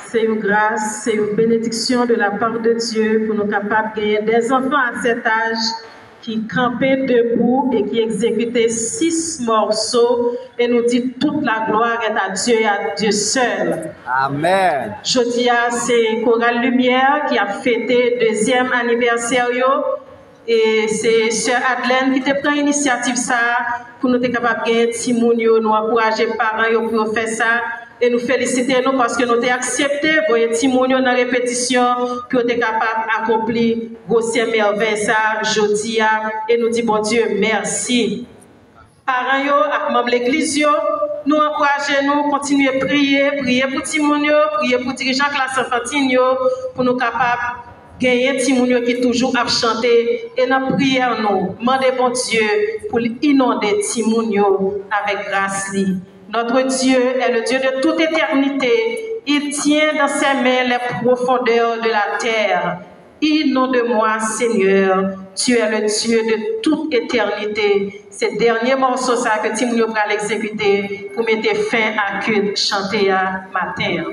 C'est une grâce, c'est une bénédiction de la part de Dieu pour nous capables de gagner des enfants à cet âge qui campaient debout et qui exécutaient 6 morceaux et nous dit toute la gloire est à Dieu et à Dieu seul. Amen. Jeudi, c'est Chorale Lumière qui a fêté le 2e anniversaire. Et c'est Sœur Adelaine qui te prend l'initiative ça pour nous être capables de gagner Timoun, nous encourager les parents pour faire ça. Et nous féliciter nous parce que nous avons accepté voyez Timoun dans la répétition pour être capable d'accomplir vos merveilles ça jeudi et nous disons bon Dieu merci. Parents yo ak membres l'église nous encourager nous continuer à prier pour Timoun prier pour dirigeants classe enfantine pour nous capables gagner Timoun qui toujours a chanter et dans prière nous demander bon Dieu pour inonder Timoun avec grâce li. Notre Dieu est le Dieu de toute éternité. Il tient dans ses mains les profondeurs de la terre. Inonde-moi, Seigneur. Tu es le Dieu de toute éternité. Ces derniers morceaux ça que Timoun va l'exécuter pour mettre fin à culte chanter à matin.